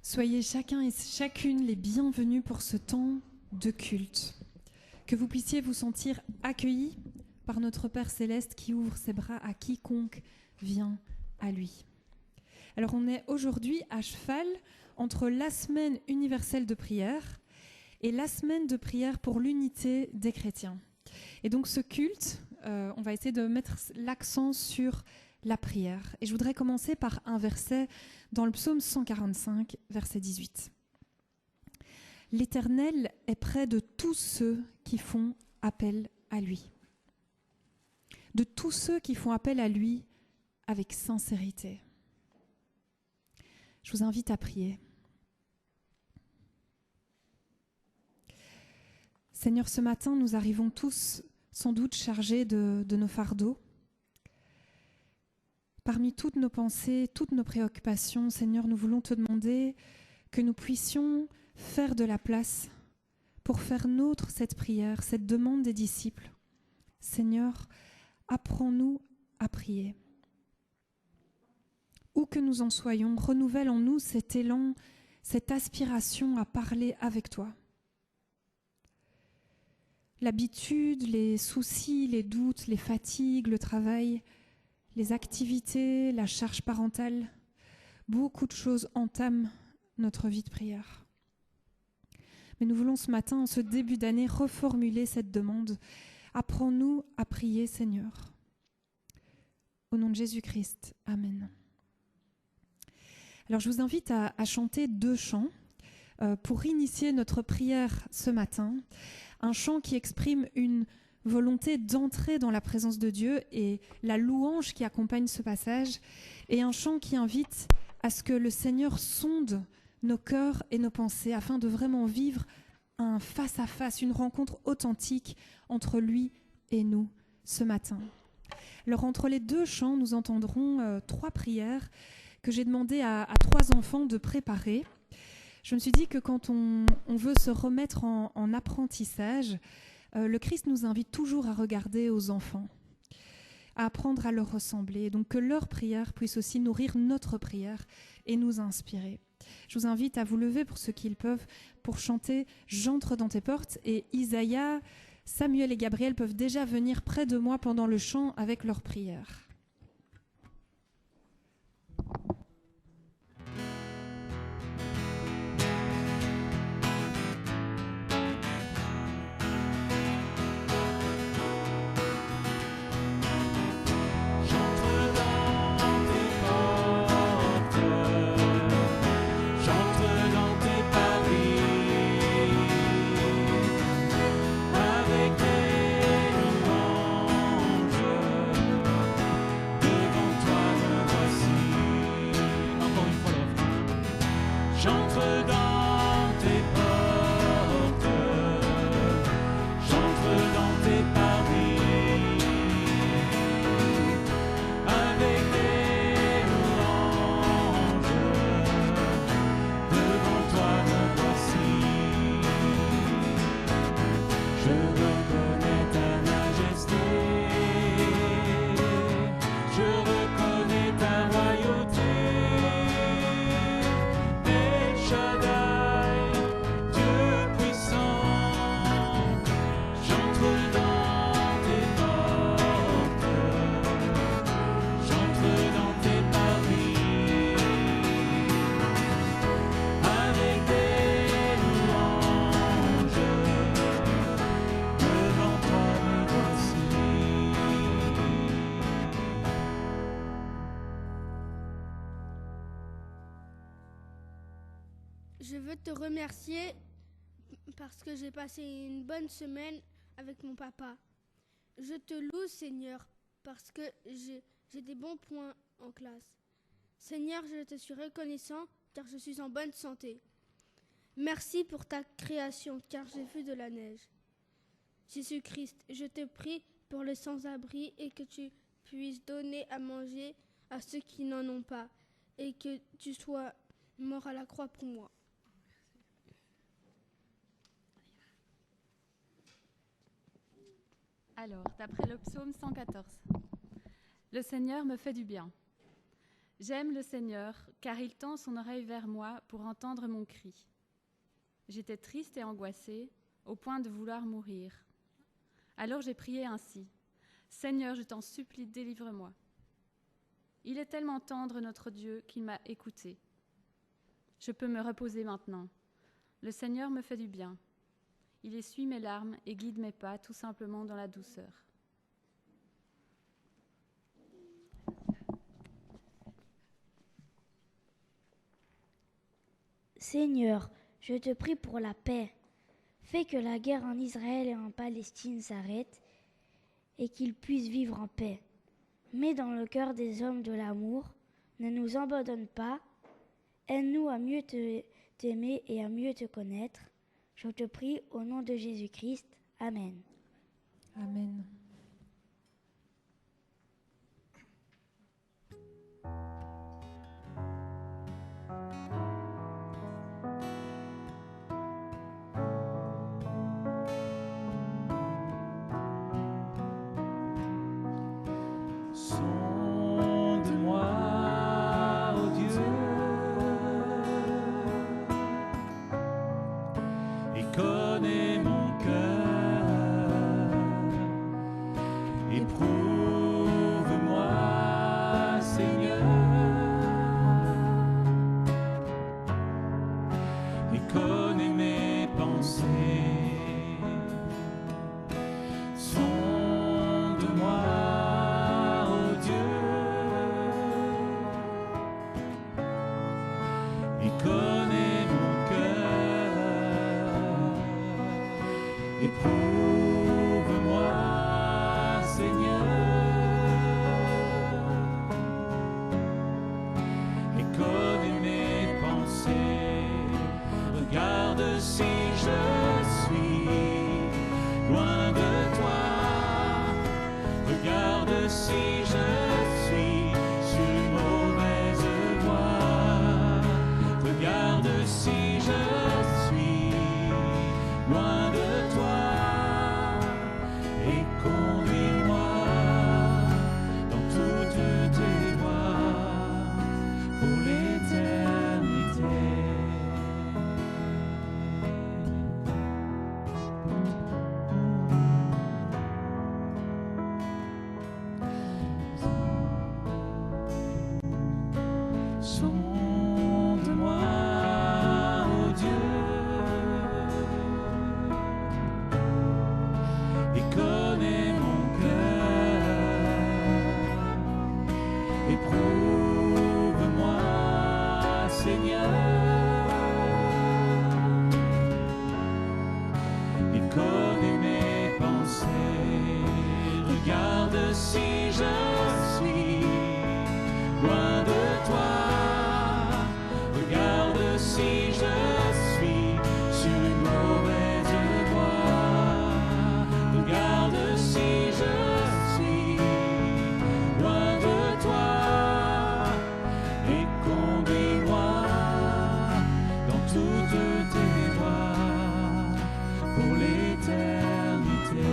Soyez chacun et chacune les bienvenus pour ce temps de culte. Que vous puissiez vous sentir accueillis par notre Père Céleste qui ouvre ses bras à quiconque vient à lui. Alors on est aujourd'hui à cheval entre la semaine universelle de prière et la semaine de prière pour l'unité des chrétiens. Et donc ce culte, on va essayer de mettre l'accent sur la prière. Et je voudrais commencer par un verset dans le psaume 145, verset 18. « L'Éternel est près de tous ceux qui font appel à lui. De tous ceux qui font appel à lui avec sincérité. » Je vous invite à prier. Seigneur, ce matin, nous arrivons tous sans doute chargés de nos fardeaux. Parmi toutes nos pensées, toutes nos préoccupations, Seigneur, nous voulons te demander que nous puissions faire de la place pour faire nôtre cette prière, cette demande des disciples. Seigneur, apprends-nous à prier. Où que nous en soyons, renouvelle en nous cet élan, cette aspiration à parler avec toi. L'habitude, les soucis, les doutes, les fatigues, le travail, les activités, la charge parentale, beaucoup de choses entament notre vie de prière. Mais nous voulons ce matin, en ce début d'année, reformuler cette demande. Apprends-nous à prier, Seigneur. Au nom de Jésus-Christ, Amen. Alors je vous invite à chanter 2 chants pour initier notre prière ce matin. Un chant qui exprime une volonté d'entrer dans la présence de Dieu et la louange qui accompagne ce passage, et un chant qui invite à ce que le Seigneur sonde nos cœurs et nos pensées afin de vraiment vivre un face-à-face, une rencontre authentique entre lui et nous ce matin. Alors entre les 2 chants, nous entendrons 3 prières que j'ai demandé à 3 enfants de préparer. Je me suis dit que quand on veut se remettre en apprentissage, le Christ nous invite toujours à regarder aux enfants, à apprendre à leur ressembler, donc que leur prière puisse aussi nourrir notre prière et nous inspirer. Je vous invite à vous lever pour ceux qui le peuvent, pour chanter « J'entre dans tes portes » et Isaïa, Samuel et Gabriel peuvent déjà venir près de moi pendant le chant avec leur prière. Je veux te remercier parce que j'ai passé une bonne semaine avec mon papa. Je te loue, Seigneur, parce que j'ai des bons points en classe. Seigneur, je te suis reconnaissant car je suis en bonne santé. Merci pour ta création car j'ai vu de la neige. Jésus-Christ, je te prie pour les sans-abri et que tu puisses donner à manger à ceux qui n'en ont pas et que tu sois mort à la croix pour moi. Alors, d'après le psaume 114, « Le Seigneur me fait du bien. J'aime le Seigneur, car il tend son oreille vers moi pour entendre mon cri. J'étais triste et angoissée, au point de vouloir mourir. Alors j'ai prié ainsi. Seigneur, je t'en supplie, délivre-moi. Il est tellement tendre, notre Dieu, qu'il m'a écouté. Je peux me reposer maintenant. Le Seigneur me fait du bien. Il essuie mes larmes et guide mes pas tout simplement dans la douceur. Seigneur, je te prie pour la paix. Fais que la guerre en Israël et en Palestine s'arrête et qu'ils puissent vivre en paix. Mets dans le cœur des hommes de l'amour, ne nous abandonne pas, aide-nous à mieux t'aimer et à mieux te connaître. Je te prie au nom de Jésus-Christ. Amen. Amen. Connais mon cœur, éprouve-moi, Seigneur, et connais mes pensées. Sonde-moi, ô Dieu, et connais mon cœur. Éprouve-moi, Seigneur, et connais mes pensées. Regarde si je suis loin de toi. Regarde si je suis sur une mauvaise voie. Regarde si je suis loin de toi, et conduis-moi dans toutes tes voies pour l'éternité. Sonde-moi, ô Dieu, et connais mon cœur. Éprouve-moi, Seigneur, et connais mes pensées. Regarde si je suis loin de toi. Regarde si je suis sur une mauvaise voie. Regarde si je suis loin de toi, et conduis-moi dans toutes tes voies pour l'éternité.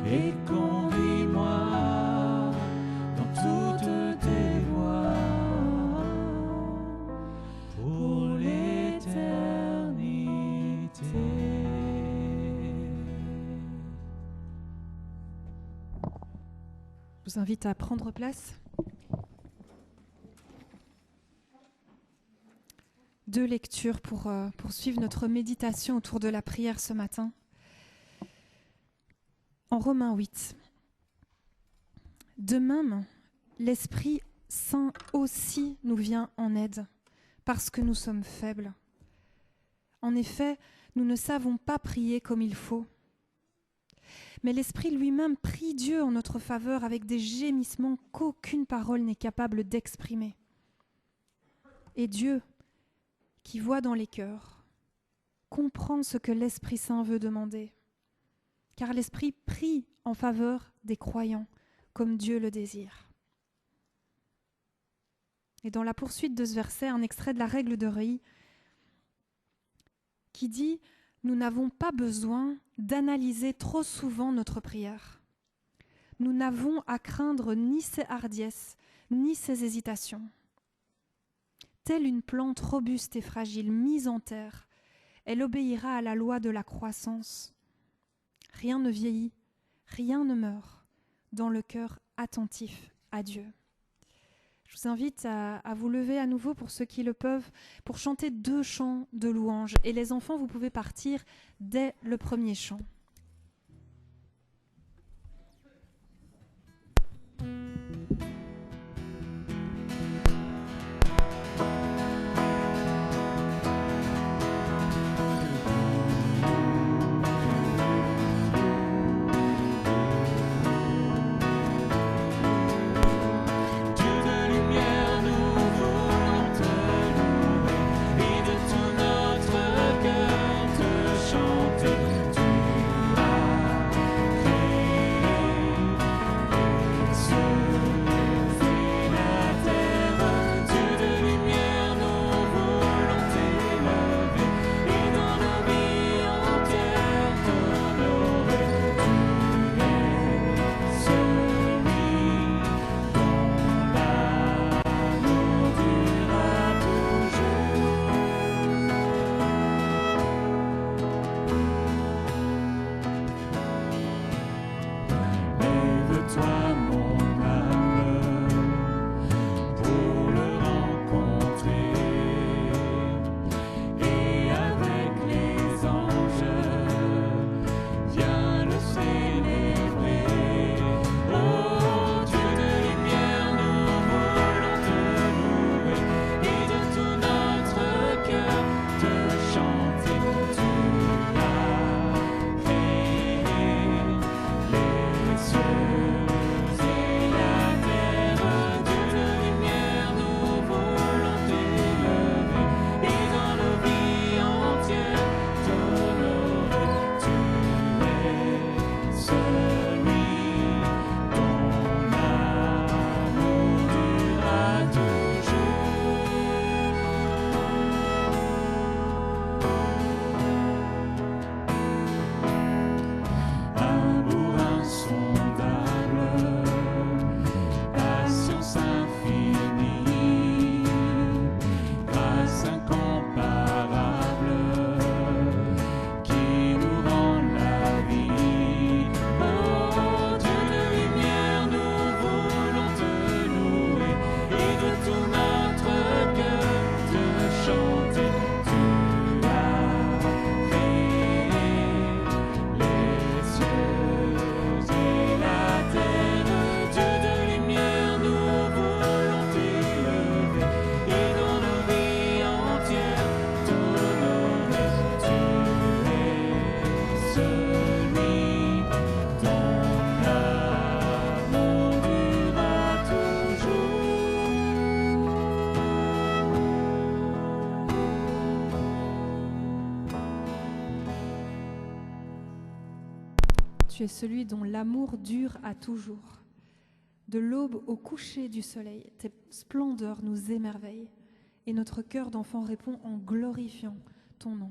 Et conduis-moi dans toutes tes voies pour l'éternité. Je vous invite à prendre place. 2 lectures pour poursuivre notre méditation autour de la prière ce matin. En Romains 8. De même, l'Esprit Saint aussi nous vient en aide, parce que nous sommes faibles. En effet, nous ne savons pas prier comme il faut. Mais l'Esprit lui-même prie Dieu en notre faveur avec des gémissements qu'aucune parole n'est capable d'exprimer. Et Dieu, qui voit dans les cœurs, comprend ce que l'Esprit Saint veut demander. Car l'Esprit prie en faveur des croyants, comme Dieu le désire. Et dans la poursuite de ce verset, un extrait de la règle de Reuilly qui dit « Nous n'avons pas besoin d'analyser trop souvent notre prière. Nous n'avons à craindre ni ses hardiesses, ni ses hésitations. Telle une plante robuste et fragile mise en terre, elle obéira à la loi de la croissance. Rien ne vieillit, rien ne meurt dans le cœur attentif à Dieu. Je vous invite à vous lever à nouveau pour ceux qui le peuvent, pour chanter 2 chants de louange. Et les enfants, vous pouvez partir dès le premier chant. Tu es celui dont l'amour dure à toujours. De l'aube au coucher du soleil, tes splendeurs nous émerveillent, et notre cœur d'enfant répond en glorifiant ton nom.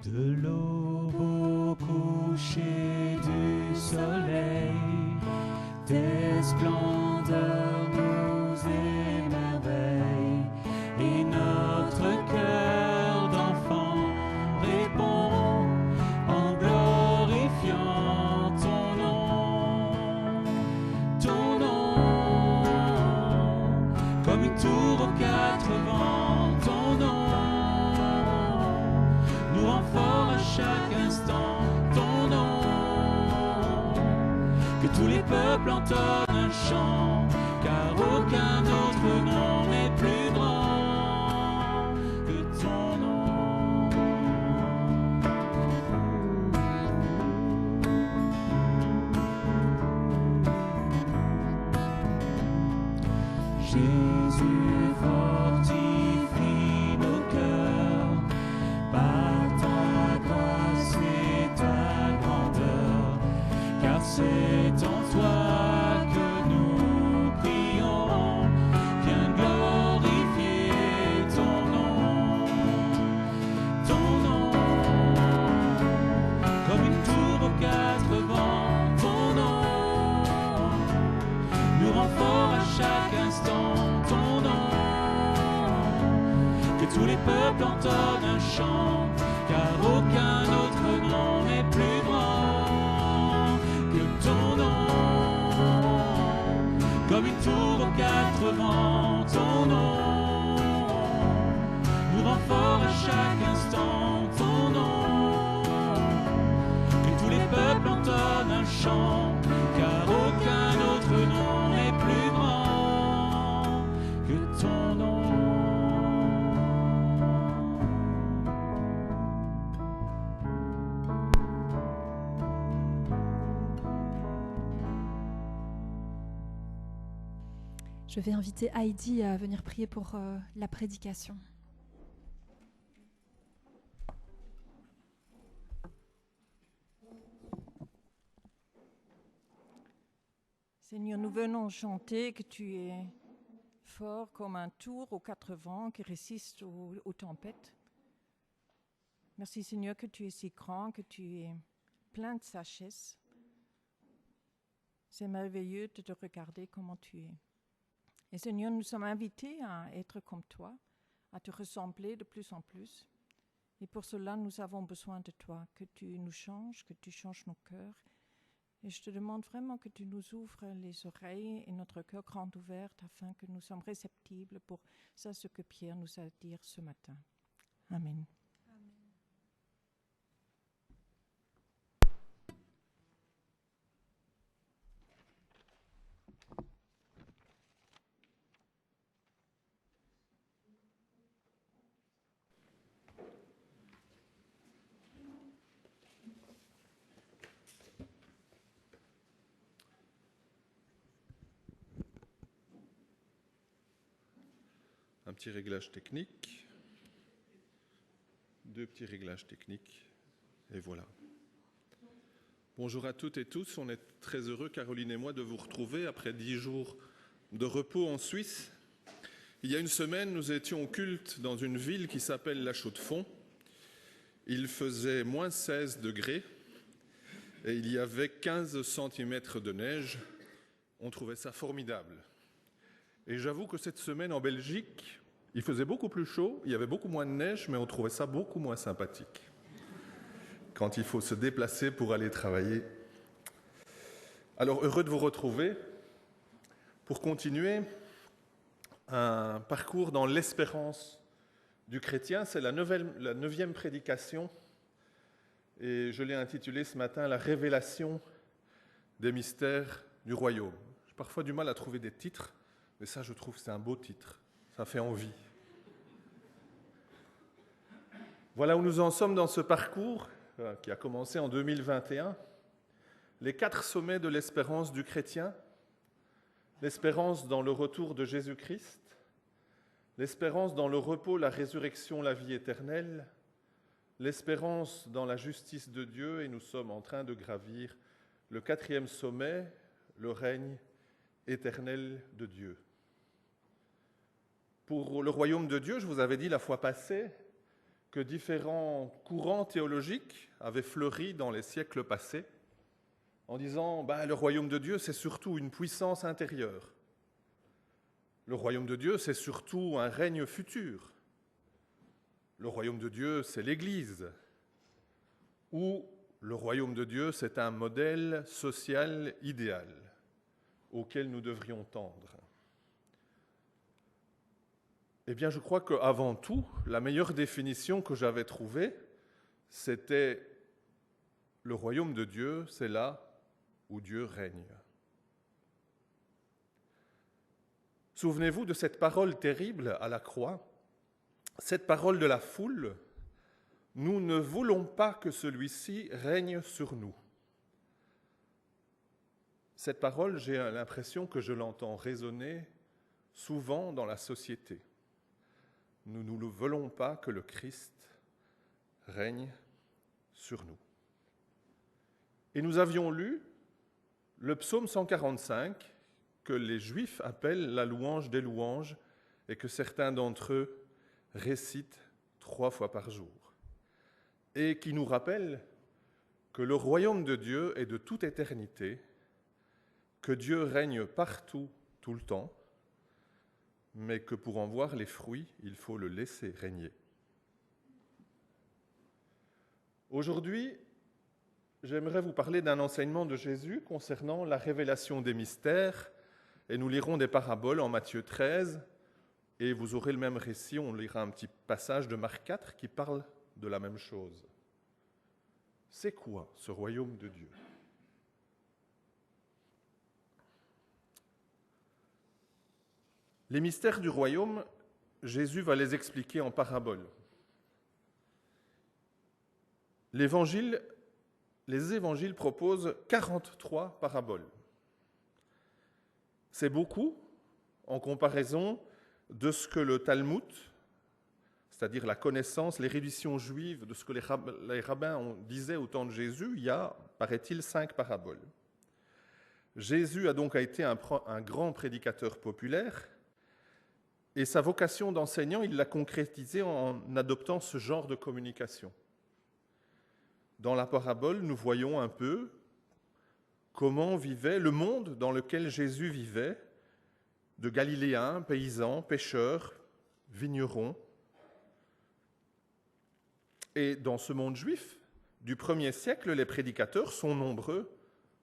De l'aube au coucher du soleil, tes splendeurs nous émerveillent, et notre cœur d'enfant répond en glorifiant ton nom, comme une tour aux 4 vents, ton nom nous rend fort à chaque instant, ton nom, que tous les peuples entonnent un chant, car aucun autre nom n'est plus grand que ton nom. Jésus fortifie nos cœurs par ta grâce et ta grandeur, car c'est en toi que nous prions, viens glorifier entonne un chant, car aucun autre nom n'est plus grand que ton nom. Comme une tour aux quatre vents, ton nom nous rend fort à chaque instant, ton nom. Que tous les peuples entonnent un chant, car aucun autre nom n'est plus grand que ton nom. Je vais inviter Heidi à venir prier pour la prédication. Seigneur, nous venons chanter que tu es fort comme un tour aux quatre vents qui résiste aux tempêtes. Merci Seigneur que tu es si grand, que tu es plein de sagesse. C'est merveilleux de te regarder comment tu es. Et Seigneur, nous sommes invités à être comme toi, à te ressembler de plus en plus. Et pour cela, nous avons besoin de toi, que tu nous changes, que tu changes nos cœurs. Et je te demande vraiment que tu nous ouvres les oreilles et notre cœur grand ouvert afin que nous soyons réceptibles pour ça, ce que Pierre nous a à dire ce matin. Amen. Un petit réglage technique, deux petits réglages techniques, et voilà. Bonjour à toutes et tous, on est très heureux, Caroline et moi, de vous retrouver après 10 jours de repos en Suisse. Il y a une semaine, nous étions au culte dans une ville qui s'appelle La Chaux-de-Fonds. Il faisait moins 16 degrés et il y avait 15 cm de neige. On trouvait ça formidable. Et j'avoue que cette semaine en Belgique, il faisait beaucoup plus chaud, il y avait beaucoup moins de neige, mais on trouvait ça beaucoup moins sympathique quand il faut se déplacer pour aller travailler. Alors, heureux de vous retrouver pour continuer un parcours dans l'espérance du chrétien. C'est la 9e prédication et je l'ai intitulée ce matin « La révélation des mystères du royaume ». J'ai parfois du mal à trouver des titres. Mais ça, je trouve, c'est un beau titre. Ça fait envie. Voilà où nous en sommes dans ce parcours qui a commencé en 2021. Les 4 sommets de l'espérance du chrétien. L'espérance dans le retour de Jésus-Christ. L'espérance dans le repos, la résurrection, la vie éternelle. L'espérance dans la justice de Dieu. Et nous sommes en train de gravir le 4e sommet, le règne éternel de Dieu. Pour le royaume de Dieu, je vous avais dit la fois passée que différents courants théologiques avaient fleuri dans les siècles passés en disant le royaume de Dieu, c'est surtout une puissance intérieure. Le royaume de Dieu, c'est surtout un règne futur. Le royaume de Dieu, c'est l'Église. Ou le royaume de Dieu, c'est un modèle social idéal auquel nous devrions tendre. Eh bien, je crois qu'avant tout, la meilleure définition que j'avais trouvée, c'était le royaume de Dieu, c'est là où Dieu règne. Souvenez-vous de cette parole terrible à la croix, cette parole de la foule, « Nous ne voulons pas que celui-ci règne sur nous ». Cette parole, j'ai l'impression que je l'entends résonner souvent dans la société. Nous ne voulons pas que le Christ règne sur nous. Et nous avions lu le psaume 145, que les Juifs appellent la louange des louanges et que certains d'entre eux récitent 3 fois par jour. Et qui nous rappelle que le royaume de Dieu est de toute éternité, que Dieu règne partout, tout le temps, mais que pour en voir les fruits, il faut le laisser régner. Aujourd'hui, j'aimerais vous parler d'un enseignement de Jésus concernant la révélation des mystères, et nous lirons des paraboles en Matthieu 13, et vous aurez le même récit, on lira un petit passage de Marc 4 qui parle de la même chose. C'est quoi ce royaume de Dieu ? Les mystères du royaume, Jésus va les expliquer en paraboles. Les évangiles proposent 43 paraboles. C'est beaucoup en comparaison de ce que le Talmud, c'est-à-dire la connaissance, l'érudition juive de ce que les rabbins disaient au temps de Jésus, il y a, paraît-il, 5 paraboles. Jésus a donc été un grand prédicateur populaire, et sa vocation d'enseignant, il l'a concrétisée en adoptant ce genre de communication. Dans la parabole, nous voyons un peu comment vivait le monde dans lequel Jésus vivait, de Galiléens, paysans, pêcheurs, vignerons. Et dans ce monde juif du 1er siècle, les prédicateurs sont nombreux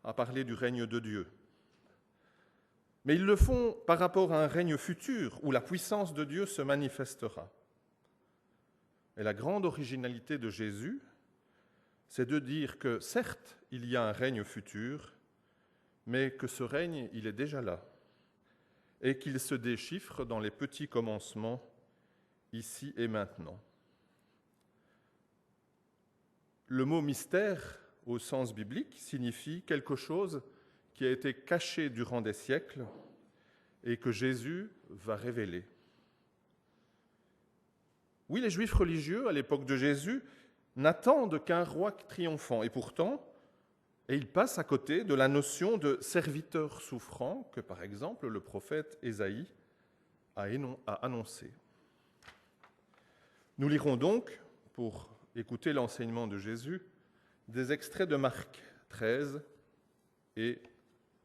à parler du règne de Dieu. Mais ils le font par rapport à un règne futur où la puissance de Dieu se manifestera. Et la grande originalité de Jésus, c'est de dire que certes, il y a un règne futur, mais que ce règne, il est déjà là, et qu'il se déchiffre dans les petits commencements, ici et maintenant. Le mot mystère, au sens biblique, signifie quelque chose qui a été caché durant des siècles et que Jésus va révéler. Oui, les Juifs religieux, à l'époque de Jésus, n'attendent qu'un roi triomphant, et pourtant, ils passent à côté de la notion de serviteur souffrant que, par exemple, le prophète Ésaïe a annoncé. Nous lirons donc, pour écouter l'enseignement de Jésus, des extraits de Marc 13 et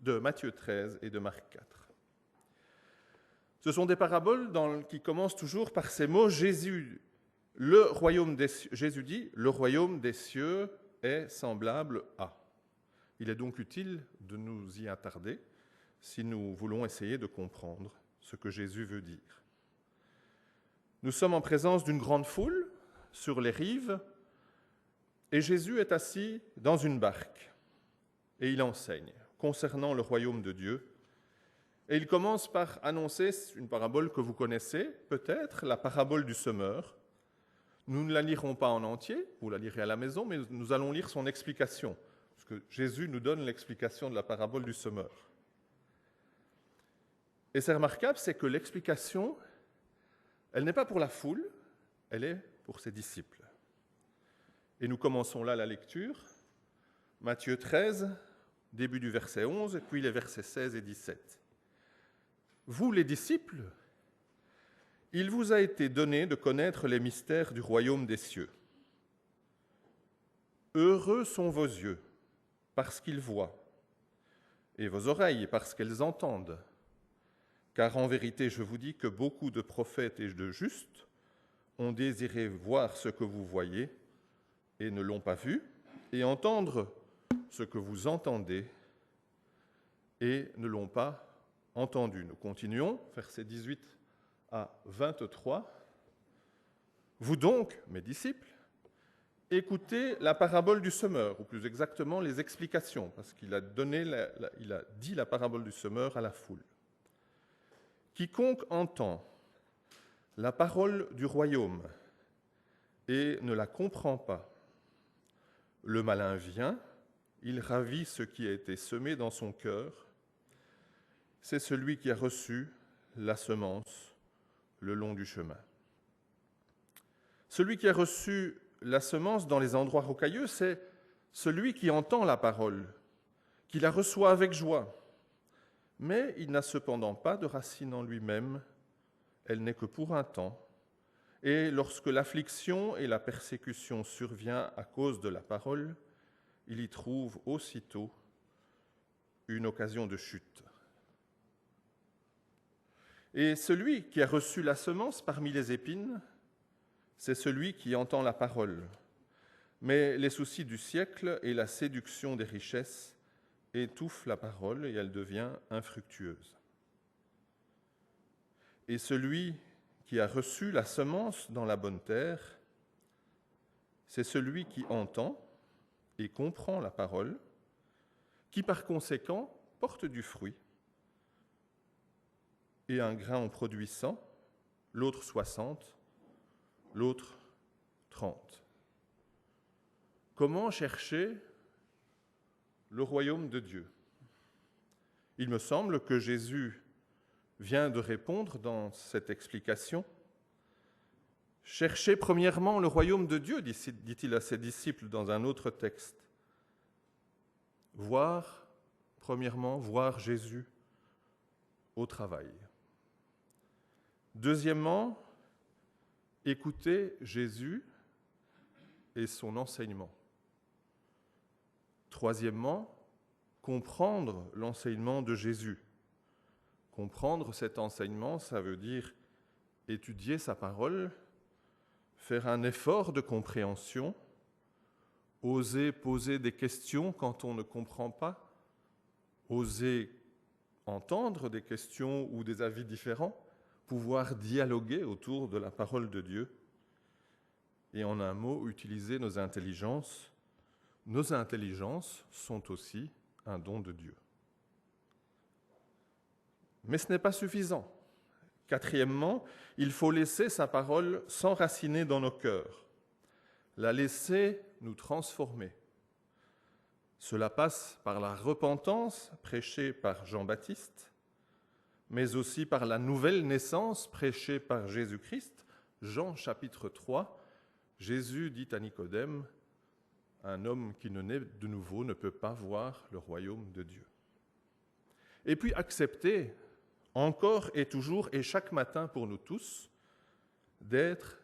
de Matthieu 13 et de Marc 4. Ce sont des paraboles qui commencent toujours par ces mots. Jésus dit, le royaume des cieux est semblable à. Il est donc utile de nous y attarder si nous voulons essayer de comprendre ce que Jésus veut dire. Nous sommes en présence d'une grande foule sur les rives et Jésus est assis dans une barque et il enseigne concernant le royaume de Dieu. Et il commence par annoncer une parabole que vous connaissez, peut-être, la parabole du semeur. Nous ne la lirons pas en entier, vous la lirez à la maison, mais nous allons lire son explication, parce que Jésus nous donne l'explication de la parabole du semeur. Et c'est remarquable, c'est que l'explication, elle n'est pas pour la foule, elle est pour ses disciples. Et nous commençons là la lecture, Matthieu 13, début du verset 11, et puis les versets 16 et 17. Vous, les disciples, il vous a été donné de connaître les mystères du royaume des cieux. Heureux sont vos yeux, parce qu'ils voient, et vos oreilles, parce qu'elles entendent. Car en vérité, je vous dis que beaucoup de prophètes et de justes ont désiré voir ce que vous voyez et ne l'ont pas vu, et entendre ce que vous entendez et ne l'ont pas entendu. Nous continuons, versets 18 à 23. Vous donc, mes disciples, écoutez la parabole du semeur, ou plus exactement les explications, parce qu'il a dit la parabole du semeur à la foule. Quiconque entend la parole du royaume et ne la comprend pas, le malin vient, il ravit ce qui a été semé dans son cœur. C'est celui qui a reçu la semence le long du chemin. Celui qui a reçu la semence dans les endroits rocailleux, c'est celui qui entend la parole, qui la reçoit avec joie. Mais il n'a cependant pas de racine en lui-même, elle n'est que pour un temps. Et lorsque l'affliction et la persécution survient à cause de la parole, il y trouve aussitôt une occasion de chute. Et celui qui a reçu la semence parmi les épines, c'est celui qui entend la parole. Mais les soucis du siècle et la séduction des richesses étouffent la parole et elle devient infructueuse. Et celui qui a reçu la semence dans la bonne terre, c'est celui qui entend et comprend la parole, qui par conséquent porte du fruit. Et un grain en produit 100, l'autre 60, l'autre 30. Comment chercher le royaume de Dieu? Il me semble que Jésus vient de répondre dans cette explication. Cherchez premièrement le royaume de Dieu, dit-il à ses disciples dans un autre texte. Premièrement, voir Jésus au travail. Deuxièmement, écouter Jésus et son enseignement. Troisièmement, comprendre l'enseignement de Jésus. Comprendre cet enseignement, ça veut dire étudier sa parole, faire un effort de compréhension, oser poser des questions quand on ne comprend pas, oser entendre des questions ou des avis différents, pouvoir dialoguer autour de la parole de Dieu et en un mot, utiliser nos intelligences. Nos intelligences sont aussi un don de Dieu. Mais ce n'est pas suffisant. Quatrièmement, il faut laisser sa parole s'enraciner dans nos cœurs, la laisser nous transformer. Cela passe par la repentance prêchée par Jean-Baptiste, mais aussi par la nouvelle naissance prêchée par Jésus-Christ. Jean chapitre 3, Jésus dit à Nicodème, « Un homme qui ne naît de nouveau ne peut pas voir le royaume de Dieu. » Et puis accepter encore et toujours et chaque matin pour nous tous d'être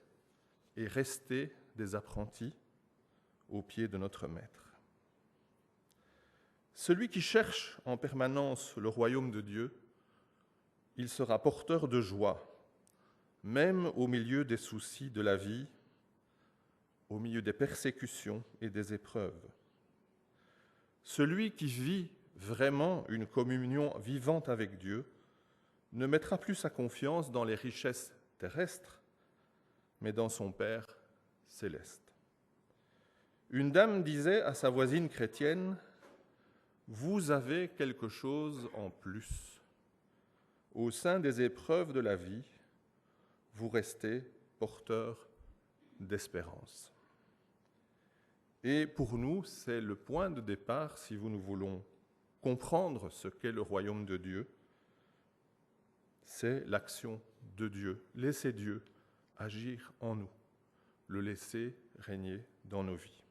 et rester des apprentis aux pieds de notre Maître. Celui qui cherche en permanence le royaume de Dieu, il sera porteur de joie, même au milieu des soucis de la vie, au milieu des persécutions et des épreuves. Celui qui vit vraiment une communion vivante avec Dieu ne mettra plus sa confiance dans les richesses terrestres, mais dans son Père céleste. Une dame disait à sa voisine chrétienne, « Vous avez quelque chose en plus. Au sein des épreuves de la vie, vous restez porteur d'espérance. » Et pour nous, c'est le point de départ si nous voulons comprendre ce qu'est le royaume de Dieu. C'est l'action de Dieu. Laisser Dieu agir en nous, le laisser régner dans nos vies.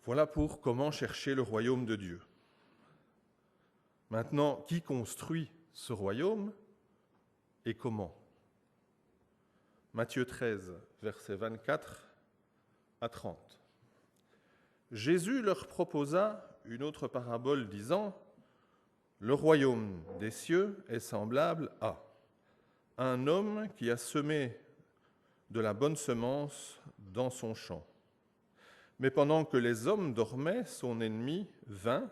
Voilà pour comment chercher le royaume de Dieu. Maintenant, qui construit ce royaume et comment? Matthieu 13, versets 24 à 30. Jésus leur proposa une autre parabole disant « Le royaume des cieux est semblable à un homme qui a semé de la bonne semence dans son champ. Mais pendant que les hommes dormaient, son ennemi vint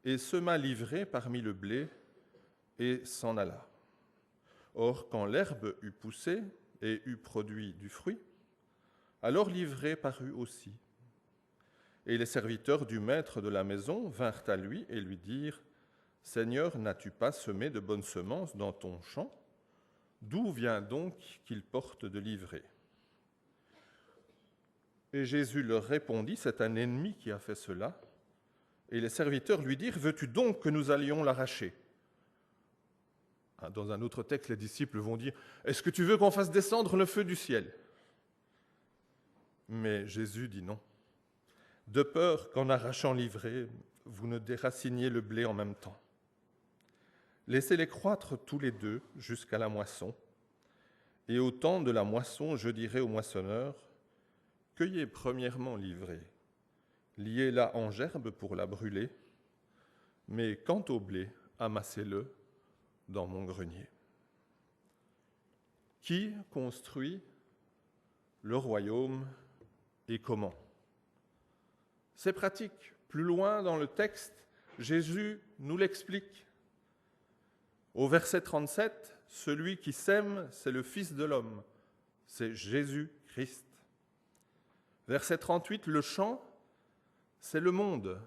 et sema l'ivraie parmi le blé et s'en alla. Or, quand l'herbe eut poussé et eut produit du fruit, alors l'ivraie parut aussi. Et les serviteurs du maître de la maison vinrent à lui et lui dirent « Seigneur, n'as-tu pas semé de bonnes semences dans ton champ? D'où vient donc qu'il porte de l'ivraie ?» Et Jésus leur répondit « C'est un ennemi qui a fait cela. » Et les serviteurs lui dirent « Veux-tu donc que nous allions l'arracher ?» Dans un autre texte, les disciples vont dire « Est-ce que tu veux qu'on fasse descendre le feu du ciel ?» Mais Jésus dit non. De peur qu'en arrachant l'ivraie, vous ne déraciniez le blé en même temps. Laissez-les croître tous les deux jusqu'à la moisson. Et au temps de la moisson, je dirai aux moissonneurs, cueillez premièrement l'ivraie, liez-la en gerbe pour la brûler, mais quant au blé, amassez-le dans mon grenier. Qui construit le royaume et comment. C'est pratique. Plus loin dans le texte, Jésus nous l'explique. Au verset 37, celui qui sème, c'est le Fils de l'homme, c'est Jésus-Christ. Verset 38, le champ, c'est le monde,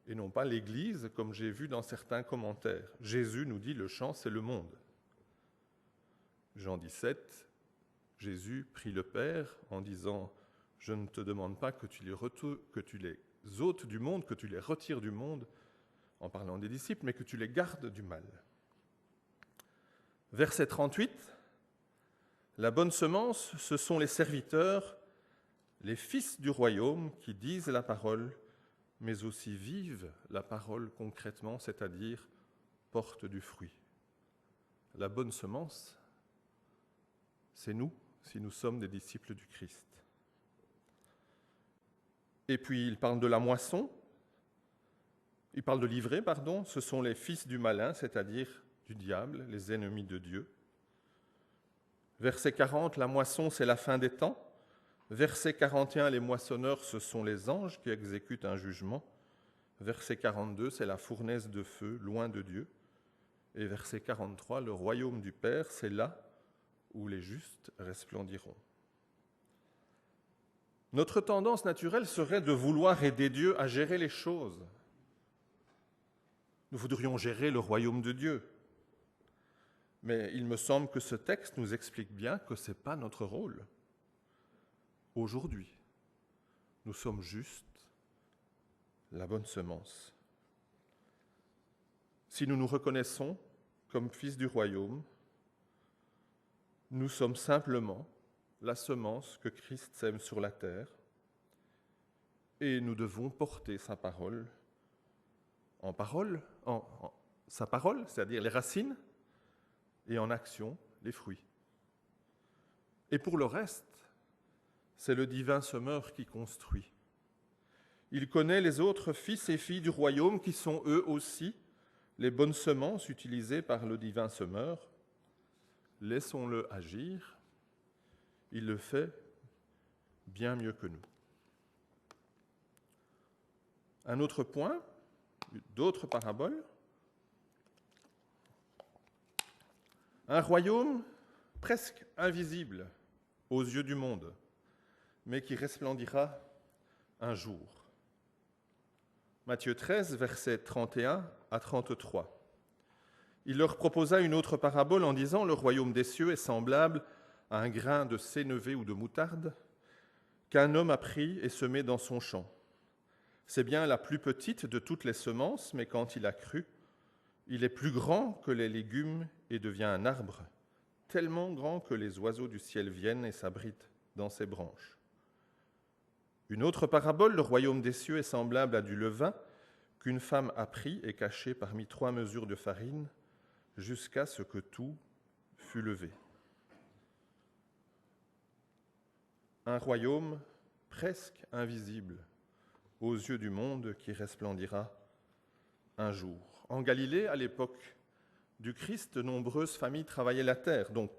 et non pas l'Église, comme j'ai vu dans certains commentaires. Jésus nous dit le champ, c'est le monde. Jean 17, Jésus prie le Père en disant « Je ne te demande pas que tu les ôtes du monde, que tu les retires du monde, en parlant des disciples, mais que tu les gardes du mal. » Verset 38, la bonne semence, ce sont les serviteurs, les fils du royaume qui disent la parole, mais aussi vivent la parole concrètement, c'est-à-dire portent du fruit. La bonne semence, c'est nous, si nous sommes des disciples du Christ. Et puis il parle de la moisson, il parle de l'ivraie, ce sont les fils du malin, c'est-à-dire du diable, les ennemis de Dieu. Verset 40, la moisson, c'est la fin des temps. Verset 41, les moissonneurs, ce sont les anges qui exécutent un jugement. Verset 42, c'est la fournaise de feu, loin de Dieu. Et verset 43, le royaume du Père, c'est là où les justes resplendiront. Notre tendance naturelle serait de vouloir aider Dieu à gérer les choses. Nous voudrions gérer le royaume de Dieu. Mais il me semble que ce texte nous explique bien que ce n'est pas notre rôle. Aujourd'hui, nous sommes juste la bonne semence. Si nous nous reconnaissons comme fils du royaume, nous sommes simplement la semence que Christ sème sur la terre et nous devons porter sa parole, sa parole, c'est-à-dire les racines, et en action, les fruits. Et pour le reste, c'est le divin semeur qui construit. Il connaît les autres fils et filles du royaume qui sont eux aussi les bonnes semences utilisées par le divin semeur. Laissons-le agir. Il le fait bien mieux que nous. Un autre point, d'autres paraboles. Un royaume presque invisible aux yeux du monde, mais qui resplendira un jour. Matthieu 13, versets 31 à 33. Il leur proposa une autre parabole en disant « Le royaume des cieux est semblable à un grain de sénévé ou de moutarde qu'un homme a pris et semé dans son champ. C'est bien la plus petite de toutes les semences, mais quand il a cru, il est plus grand que les légumes et devient un arbre, tellement grand que les oiseaux du ciel viennent et s'abritent dans ses branches. Une autre parabole, le royaume des cieux est semblable à du levain qu'une femme a pris et caché parmi 3 mesures de farine jusqu'à ce que tout fût levé. » Un royaume presque invisible aux yeux du monde qui resplendira un jour. En Galilée, à l'époque du Christ, de nombreuses familles travaillaient la terre. Donc,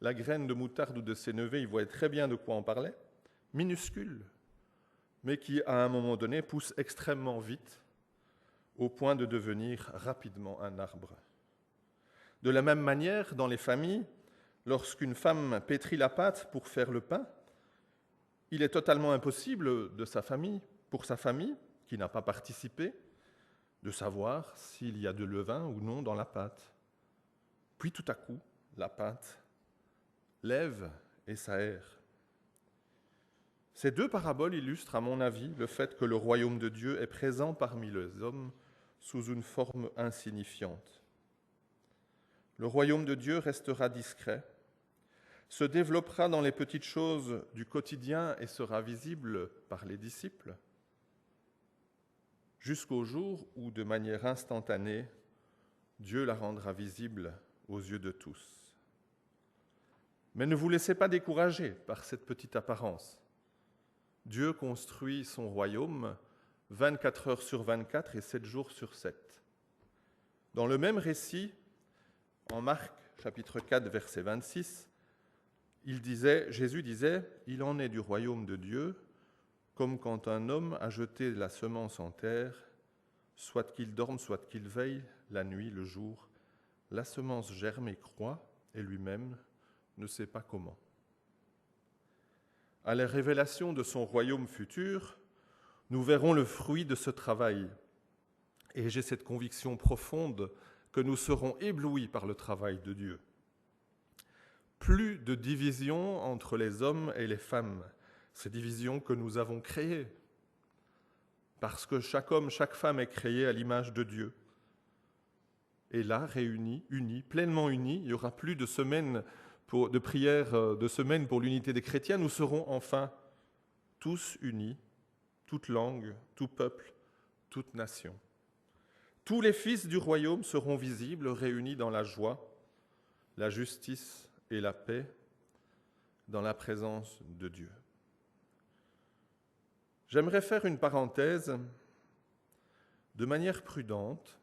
la graine de moutarde ou de sénévé, ils voyaient très bien de quoi on parlait, minuscule, mais qui, à un moment donné, pousse extrêmement vite, au point de devenir rapidement un arbre. De la même manière, dans les familles, lorsqu'une femme pétrit la pâte pour faire le pain, il est totalement impossible pour sa famille, qui n'a pas participé, de savoir s'il y a de levain ou non dans la pâte. Puis tout à coup, la pâte lève et s'aère. Ces 2 paraboles illustrent, à mon avis, le fait que le royaume de Dieu est présent parmi les hommes sous une forme insignifiante. Le royaume de Dieu restera discret, se développera dans les petites choses du quotidien et sera visible par les disciples, jusqu'au jour où, de manière instantanée, Dieu la rendra visible aux yeux de tous. Mais ne vous laissez pas décourager par cette petite apparence. Dieu construit son royaume 24 heures sur 24 et 7 jours sur 7. Dans le même récit, en Marc, chapitre 4, verset 26, Jésus disait, « Il en est du royaume de Dieu, comme quand un homme a jeté la semence en terre, soit qu'il dorme, soit qu'il veille, la nuit, le jour, la semence germe et croît, et lui-même ne sait pas comment. » À la révélation de son royaume futur, nous verrons le fruit de ce travail. Et j'ai cette conviction profonde que nous serons éblouis par le travail de Dieu. Plus de division entre les hommes et les femmes, ces divisions que nous avons créées, parce que chaque homme, chaque femme est créé à l'image de Dieu. Et là, réunis, unis, pleinement unis, il n'y aura plus de de prières de semaine pour l'unité des chrétiens, nous serons enfin tous unis, toute langue, tout peuple, toute nation. Tous les fils du royaume seront visibles, réunis dans la joie, la justice et la paix, dans la présence de Dieu. J'aimerais faire une parenthèse de manière prudente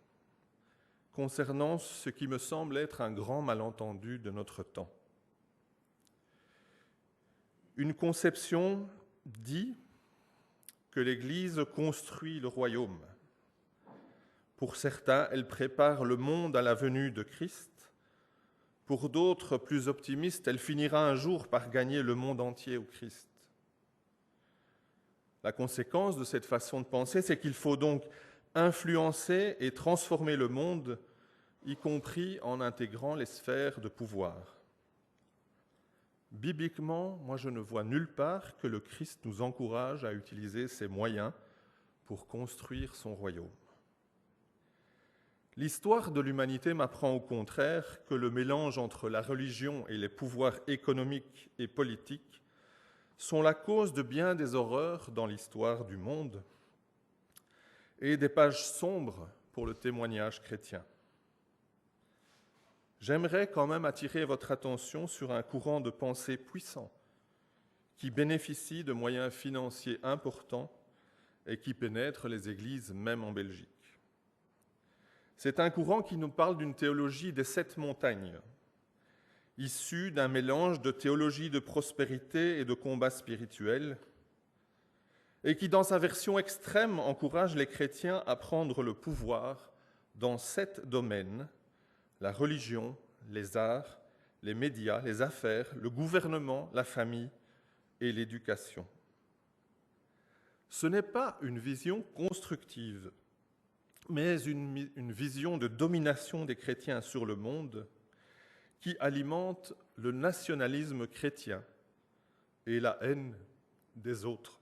concernant ce qui me semble être un grand malentendu de notre temps. Une conception dit que l'Église construit le royaume. Pour certains, elle prépare le monde à la venue de Christ. Pour d'autres, plus optimistes, elle finira un jour par gagner le monde entier au Christ. La conséquence de cette façon de penser, c'est qu'il faut donc influencer et transformer le monde, y compris en intégrant les sphères de pouvoir. Bibliquement, moi je ne vois nulle part que le Christ nous encourage à utiliser ces moyens pour construire son royaume. L'histoire de l'humanité m'apprend au contraire que le mélange entre la religion et les pouvoirs économiques et politiques sont la cause de bien des horreurs dans l'histoire du monde et des pages sombres pour le témoignage chrétien. J'aimerais quand même attirer votre attention sur un courant de pensée puissant qui bénéficie de moyens financiers importants et qui pénètre les églises même en Belgique. C'est un courant qui nous parle d'une théologie des 7 montagnes, issue d'un mélange de théologie de prospérité et de combat spirituel, et qui, dans sa version extrême, encourage les chrétiens à prendre le pouvoir dans 7 domaines: la religion, les arts, les médias, les affaires, le gouvernement, la famille et l'éducation. Ce n'est pas une vision constructive, mais une vision de domination des chrétiens sur le monde qui alimente le nationalisme chrétien et la haine des autres.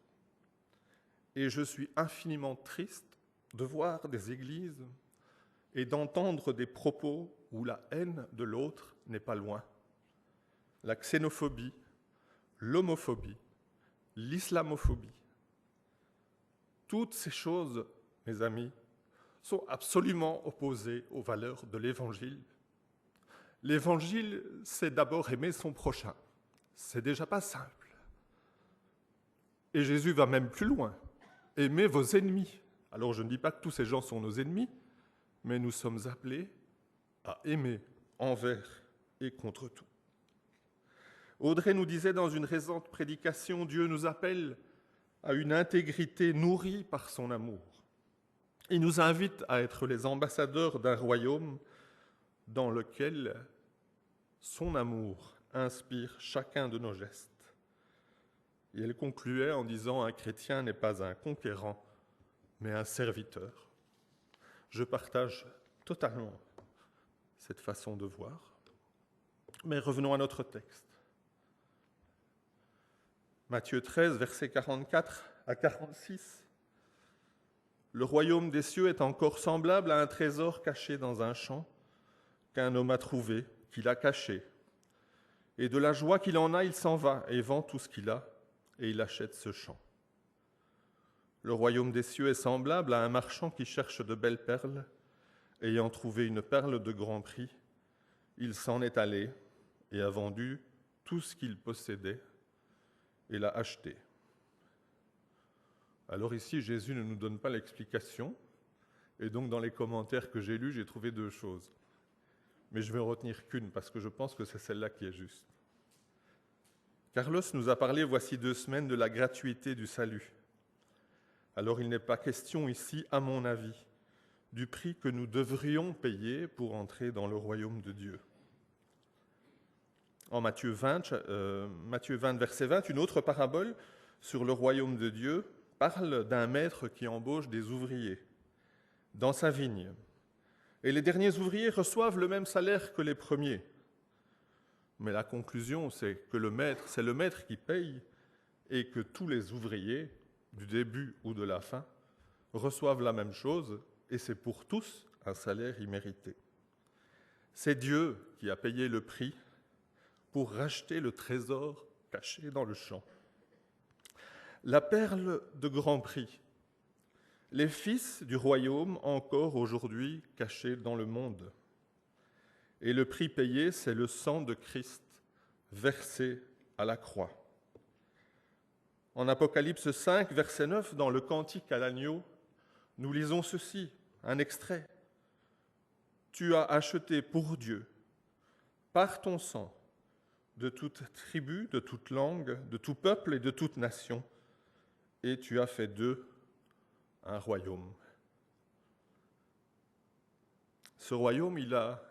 Et je suis infiniment triste de voir des églises et d'entendre des propos où la haine de l'autre n'est pas loin. La xénophobie, l'homophobie, l'islamophobie. Toutes ces choses, mes amis, sont absolument opposées aux valeurs de l'Évangile. L'Évangile, c'est d'abord aimer son prochain. C'est déjà pas simple. Et Jésus va même plus loin. Aimez vos ennemis. Alors je ne dis pas que tous ces gens sont nos ennemis, mais nous sommes appelés à aimer envers et contre tout. Audrey nous disait dans une récente prédication, Dieu nous appelle à une intégrité nourrie par son amour. Il nous invite à être les ambassadeurs d'un royaume dans lequel son amour inspire chacun de nos gestes. Et elle concluait en disant « Un chrétien n'est pas un conquérant, mais un serviteur ». Je partage totalement cette façon de voir. Mais revenons à notre texte. Matthieu 13, versets 44 à 46. Le royaume des cieux est encore semblable à un trésor caché dans un champ qu'un homme a trouvé, qu'il a caché. Et de la joie qu'il en a, il s'en va et vend tout ce qu'il a, et il achète ce champ. Le royaume des cieux est semblable à un marchand qui cherche de belles perles. Ayant trouvé une perle de grand prix, il s'en est allé et a vendu tout ce qu'il possédait et l'a acheté. Alors ici, Jésus ne nous donne pas l'explication, et donc dans les commentaires que j'ai lus, j'ai trouvé 2 choses. Mais je vais en retenir qu'une, parce que je pense que c'est celle-là qui est juste. Carlos nous a parlé voici 2 semaines de la gratuité du salut. Alors il n'est pas question ici, à mon avis, du prix que nous devrions payer pour entrer dans le royaume de Dieu. En Matthieu 20, verset 20, une autre parabole sur le royaume de Dieu parle d'un maître qui embauche des ouvriers dans sa vigne. Et les derniers ouvriers reçoivent le même salaire que les premiers. Mais la conclusion, c'est que c'est le maître qui paye et que tous les ouvriers, du début ou de la fin, reçoivent la même chose et c'est pour tous un salaire immérité. C'est Dieu qui a payé le prix pour racheter le trésor caché dans le champ. La perle de grand prix, les fils du royaume encore aujourd'hui cachés dans le monde. Et le prix payé, c'est le sang de Christ versé à la croix. En Apocalypse 5, verset 9, dans le Cantique à l'agneau, nous lisons ceci, un extrait. « Tu as acheté pour Dieu, par ton sang, de toute tribu, de toute langue, de tout peuple et de toute nation, et tu as fait d'eux un royaume. » Ce royaume, il a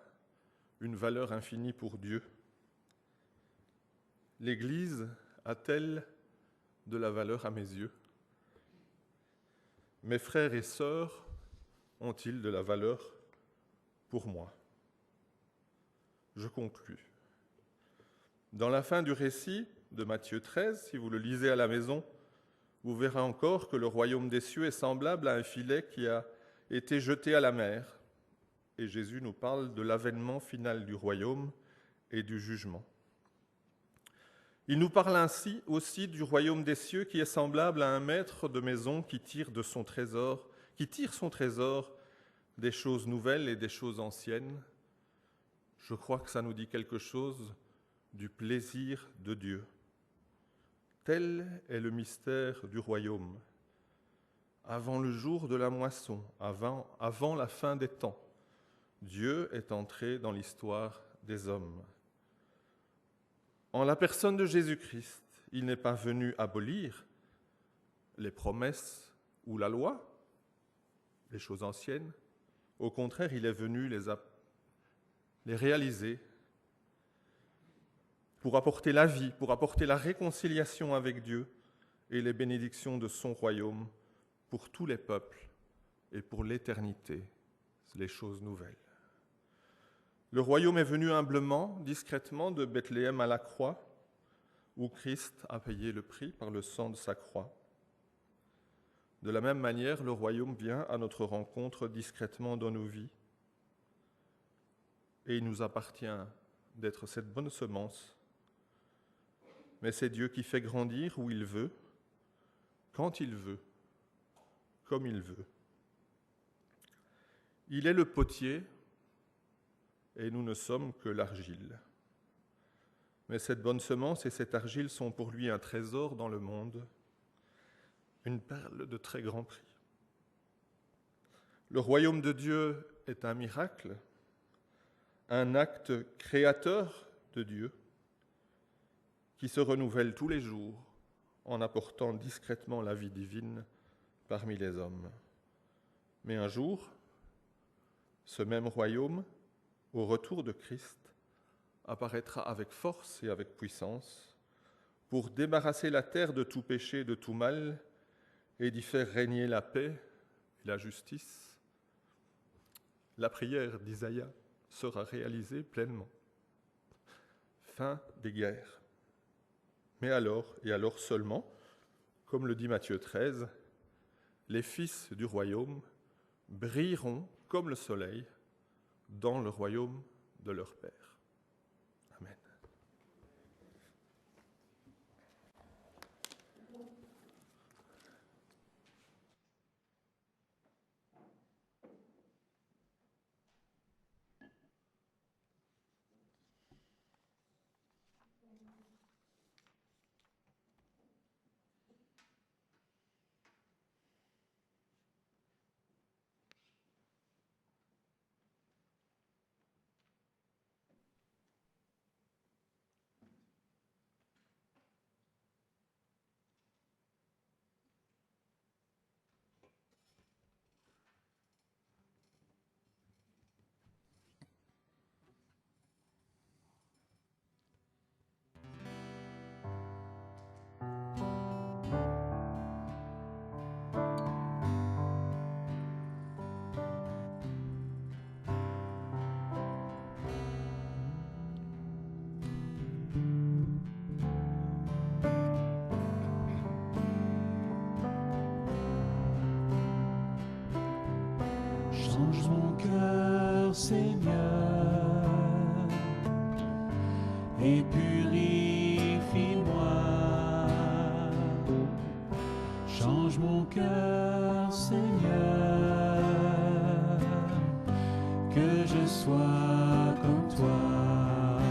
une valeur infinie pour Dieu. L'Église a-t-elle de la valeur à mes yeux? Mes frères et sœurs ont-ils de la valeur pour moi? Je conclus. Dans la fin du récit de Matthieu 13, si vous le lisez à la maison, vous verrez encore que le royaume des cieux est semblable à un filet qui a été jeté à la mer. Et Jésus nous parle de l'avènement final du royaume et du jugement. Il nous parle ainsi aussi du royaume des cieux qui est semblable à un maître de maison qui tire son trésor des choses nouvelles et des choses anciennes. Je crois que ça nous dit quelque chose du plaisir de Dieu. Tel est le mystère du royaume. Avant le jour de la moisson, avant la fin des temps, Dieu est entré dans l'histoire des hommes. En la personne de Jésus-Christ, il n'est pas venu abolir les promesses ou la loi, les choses anciennes. Au contraire, il est venu les réaliser pour apporter la vie, pour apporter la réconciliation avec Dieu et les bénédictions de son royaume pour tous les peuples et pour l'éternité, les choses nouvelles. Le royaume est venu humblement, discrètement, de Bethléem à la croix, où Christ a payé le prix par le sang de sa croix. De la même manière, le royaume vient à notre rencontre discrètement dans nos vies, et il nous appartient d'être cette bonne semence. Mais c'est Dieu qui fait grandir où il veut, quand il veut, comme il veut. Il est le potier, et nous ne sommes que l'argile. Mais cette bonne semence et cette argile sont pour lui un trésor dans le monde, une perle de très grand prix. Le royaume de Dieu est un miracle, un acte créateur de Dieu qui se renouvelle tous les jours en apportant discrètement la vie divine parmi les hommes. Mais un jour, ce même royaume, au retour de Christ, apparaîtra avec force et avec puissance pour débarrasser la terre de tout péché, de tout mal, et d'y faire régner la paix et la justice. La prière d'Isaïe sera réalisée pleinement. Fin des guerres. Mais alors, et alors seulement, comme le dit Matthieu 13, les fils du royaume brilleront comme le soleil dans le royaume de leur Père. Amen. Change mon cœur, Seigneur, et purifie-moi. Change mon cœur, Seigneur, que je sois comme toi.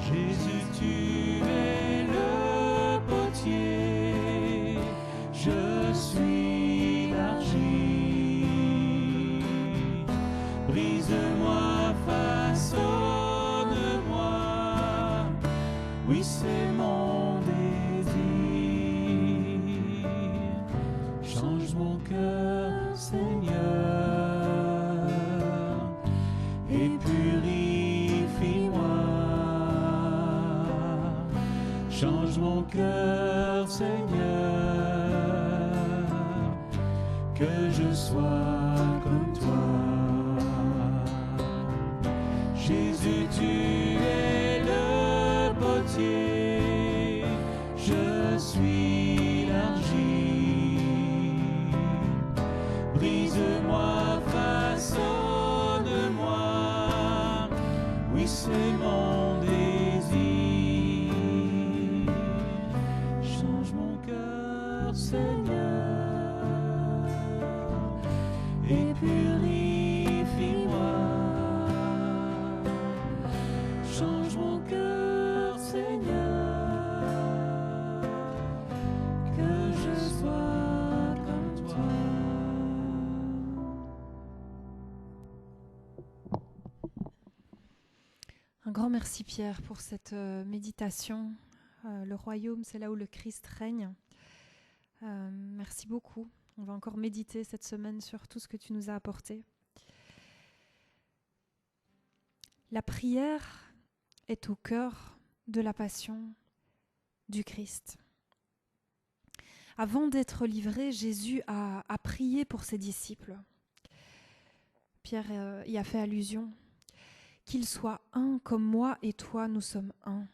Jésus, tu es le potier, je suis l'argile. Brise-moi, façonne-moi, oui c'est mon désir. Change mon cœur, Seigneur, et purifie-moi. Change mon cœur, Seigneur, que je sois comme toi. Jésus, tu es le potier, je suis l'argile. Brise-moi, façonne-moi, oui c'est mon désir. Change mon cœur, Seigneur, et purifie-moi. Change mon cœur, Seigneur, que je sois comme toi. Un grand merci Pierre pour cette méditation. Le royaume, c'est là où le Christ règne. Merci beaucoup. On va encore méditer cette semaine sur tout ce que tu nous as apporté. La prière est au cœur de la passion du Christ. Avant d'être livré, Jésus a prié pour ses disciples. Pierre y a fait allusion. Qu'ils soient un comme moi et toi, nous sommes un.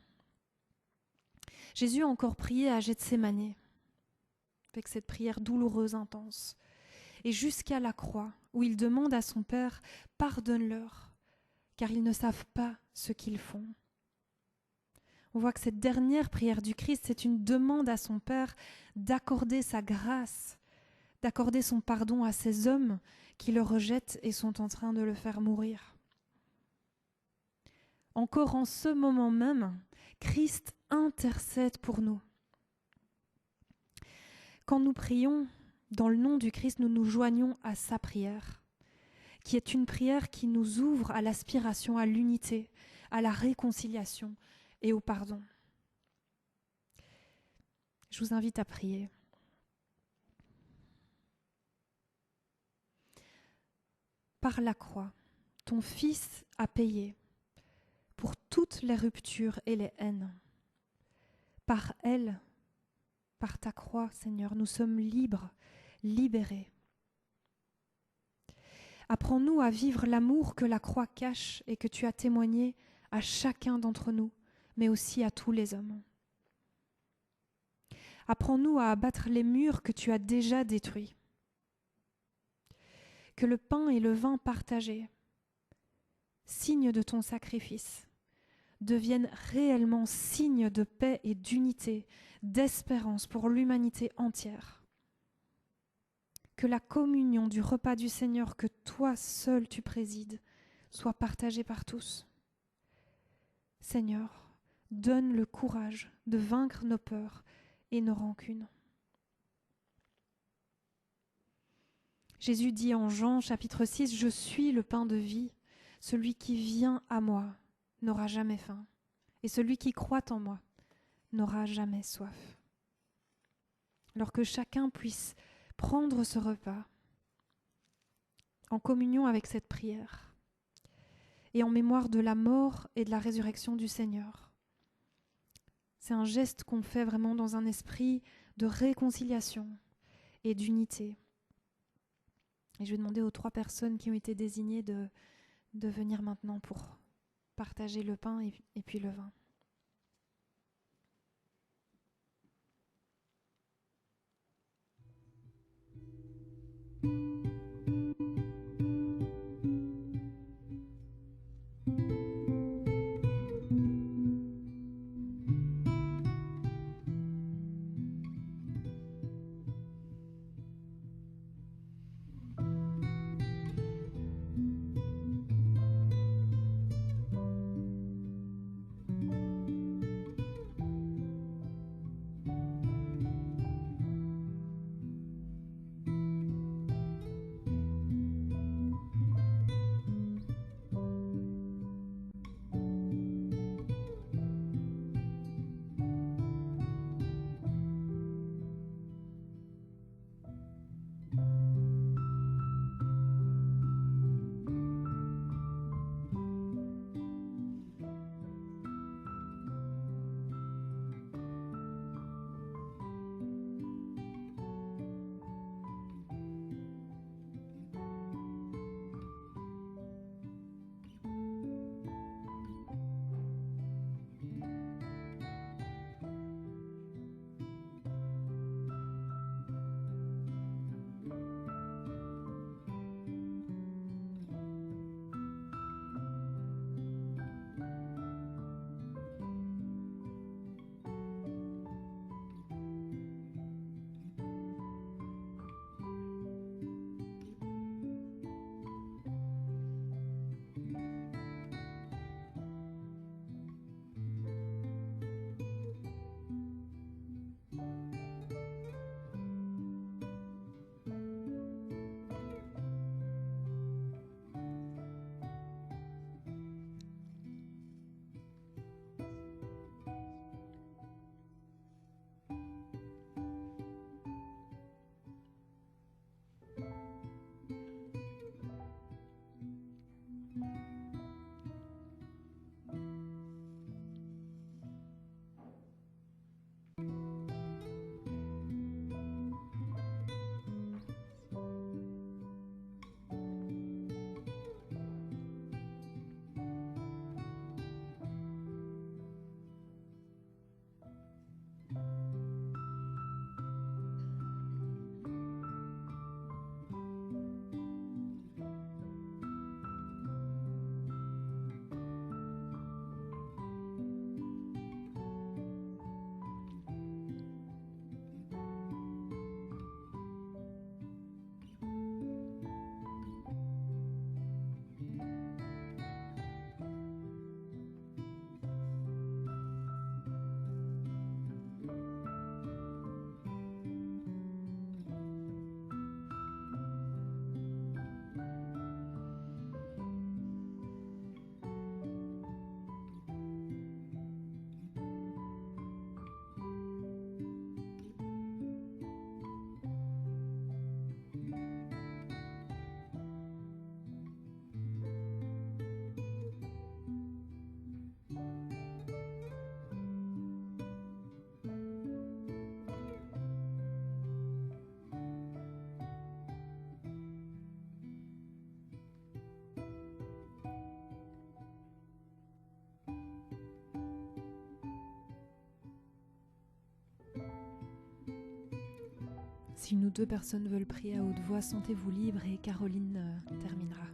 Jésus a encore prié à Gethsémane, avec cette prière douloureuse, intense, et jusqu'à la croix, où il demande à son Père « Pardonne-leur, car ils ne savent pas ce qu'ils font. » On voit que cette dernière prière du Christ, c'est une demande à son Père d'accorder sa grâce, d'accorder son pardon à ces hommes qui le rejettent et sont en train de le faire mourir. Encore en ce moment même, Christ intercède pour nous. Quand nous prions dans le nom du Christ, nous nous joignons à sa prière, qui est une prière qui nous ouvre à l'aspiration, à l'unité, à la réconciliation et au pardon. Je vous invite à prier. Par la croix, ton Fils a payé pour toutes les ruptures et les haines. Par elle, par ta croix, Seigneur, nous sommes libres, libérés. Apprends-nous à vivre l'amour que la croix cache et que tu as témoigné à chacun d'entre nous, mais aussi à tous les hommes. Apprends-nous à abattre les murs que tu as déjà détruits. Que le pain et le vin partagés, signe de ton sacrifice, deviennent réellement signes de paix et d'unité, d'espérance pour l'humanité entière. Que la communion du repas du Seigneur que toi seul tu présides soit partagée par tous. Seigneur, donne le courage de vaincre nos peurs et nos rancunes. Jésus dit en Jean chapitre 6, « Je suis le pain de vie. Celui qui vient à moi n'aura jamais faim, et celui qui croit en moi n'aura jamais soif. » Alors que chacun puisse prendre ce repas en communion avec cette prière et en mémoire de la mort et de la résurrection du Seigneur. C'est un geste qu'on fait vraiment dans un esprit de réconciliation et d'unité. Et je vais demander aux 3 personnes qui ont été désignées de venir maintenant pour partager le pain et puis le vin. Si une ou deux personnes veulent prier à haute voix, sentez-vous libre et Caroline terminera.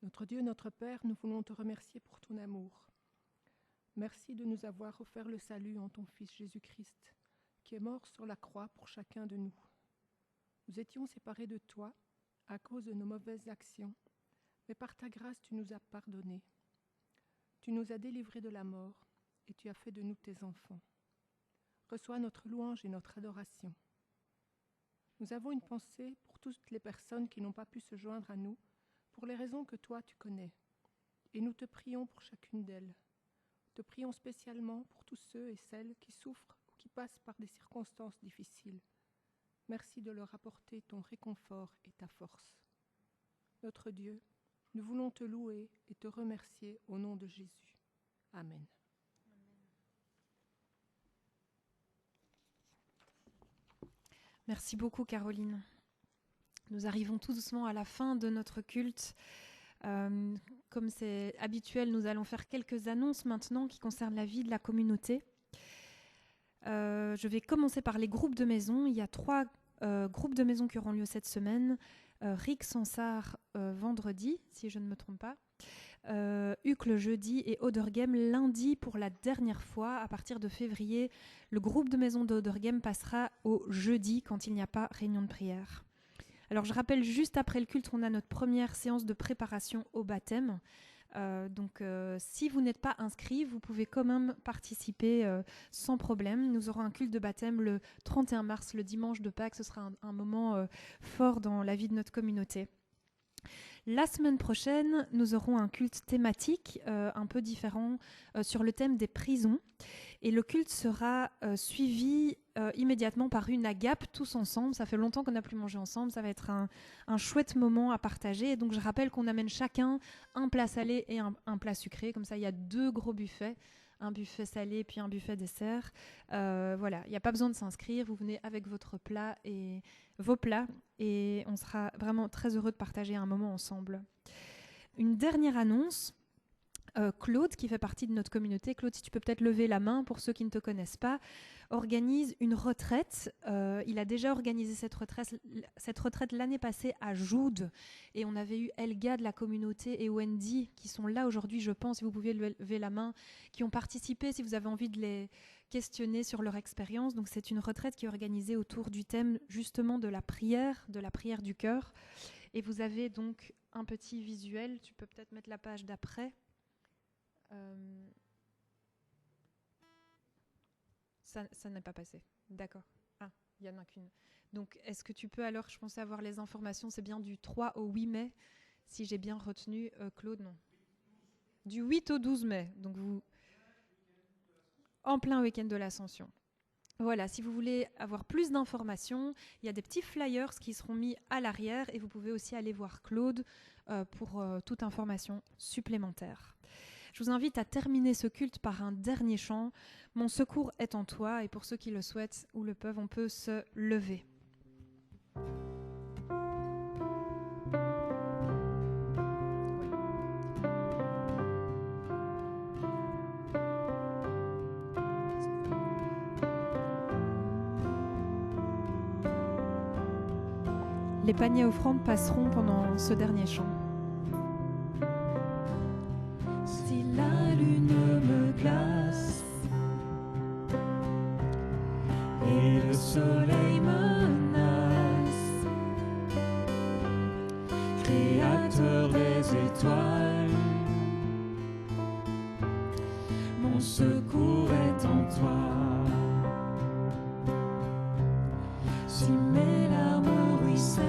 Notre Dieu, notre Père, nous voulons te remercier pour ton amour. Merci de nous avoir offert le salut en ton Fils Jésus-Christ, qui est mort sur la croix pour chacun de nous. Nous étions séparés de toi à cause de nos mauvaises actions, mais par ta grâce, tu nous as pardonnés. Tu nous as délivrés de la mort et tu as fait de nous tes enfants. Reçois notre louange et notre adoration. Nous avons une pensée pour toutes les personnes qui n'ont pas pu se joindre à nous, pour les raisons que toi tu connais, et nous te prions pour chacune d'elles. Te prions spécialement pour tous ceux et celles qui souffrent ou qui passent par des circonstances difficiles. Merci de leur apporter ton réconfort et ta force. Notre Dieu, nous voulons te louer et te remercier au nom de Jésus. Amen. Merci beaucoup, Caroline. Nous arrivons tout doucement à la fin de notre culte. Comme c'est habituel, nous allons faire quelques annonces maintenant qui concernent la vie de la communauté. Je vais commencer par les groupes de maison. Il y a 3 groupes de maison qui auront lieu cette semaine. Ric Sansard vendredi, si je ne me trompe pas. Uccle jeudi et Oderghem lundi pour la dernière fois. À partir de février, le groupe de maison d'Oderghem passera au jeudi quand il n'y a pas réunion de prière. Alors je rappelle, juste après le culte, on a notre première séance de préparation au baptême. Donc si vous n'êtes pas inscrit, vous pouvez quand même participer sans problème. Nous aurons un culte de baptême le 31 mars, le dimanche de Pâques. Ce sera un moment fort dans la vie de notre communauté. La semaine prochaine, nous aurons un culte thématique un peu différent sur le thème des prisons. Et le culte sera suivi immédiatement par une agape, tous ensemble. Ça fait longtemps qu'on n'a plus mangé ensemble. Ça va être un chouette moment à partager. Et donc, je rappelle qu'on amène chacun un plat salé et un plat sucré. Comme ça, il y a 2 gros buffets. Un buffet salé puis un buffet dessert. Voilà, il n'y a pas besoin de s'inscrire. Vous venez avec votre plat et vos plats. Et on sera vraiment très heureux de partager un moment ensemble. Une dernière annonce. Claude, qui fait partie de notre communauté, Claude, si tu peux peut-être lever la main pour ceux qui ne te connaissent pas, organise une retraite. Il a déjà organisé cette retraite l'année passée à Joude. Et on avait eu Elga de la communauté et Wendy qui sont là aujourd'hui, je pense, si vous pouvez lever la main, qui ont participé, si vous avez envie de les questionner sur leur expérience. Donc c'est une retraite qui est organisée autour du thème justement de la prière du cœur. Et vous avez donc un petit visuel. Tu peux peut-être mettre la page d'après. Ça n'est pas passé. D'accord. Ah, il n'y en a qu'une. Donc, est-ce que tu peux alors, je pensais avoir les informations, c'est bien du 3 au 8 mai, si j'ai bien retenu. Claude, non. Du 8 au 12 mai. Donc, vous... En plein week-end de l'Ascension. Voilà, si vous voulez avoir plus d'informations, il y a des petits flyers qui seront mis à l'arrière et vous pouvez aussi aller voir Claude pour toute information supplémentaire. Je vous invite à terminer ce culte par un dernier chant. Mon secours est en toi. Et pour ceux qui le souhaitent ou le peuvent, on peut se lever. Les paniers offrandes passeront pendant ce dernier chant. Si la lune me glace et le soleil menace, Créateur des étoiles, mon secours est en toi. Si mes larmes ruissellent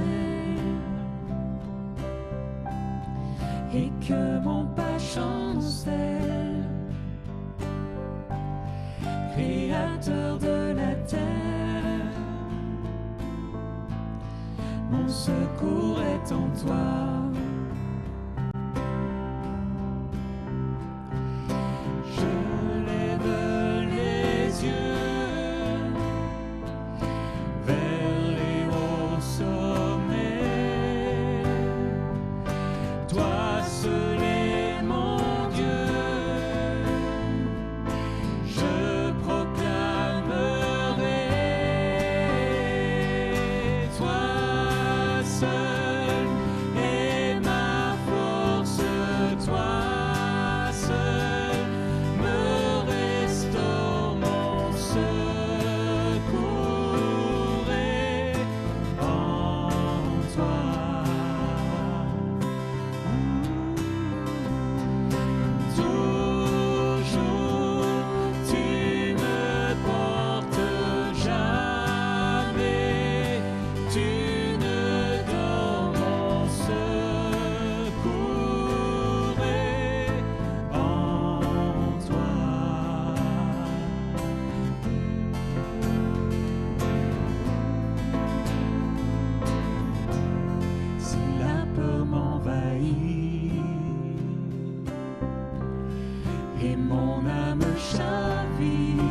et que mon pas chancelle, Créateur de la terre, mon secours est en toi. Je lève les yeux vers les hauts sommets, toi seul est mon Dieu, je proclamerai, toi seul est ma force, toi seul me restaure, mon secours est en toi. Toujours tu me portes, jamais tu ne dors, mon secours est en toi. Si la peur m'envahit et mon âme chavire,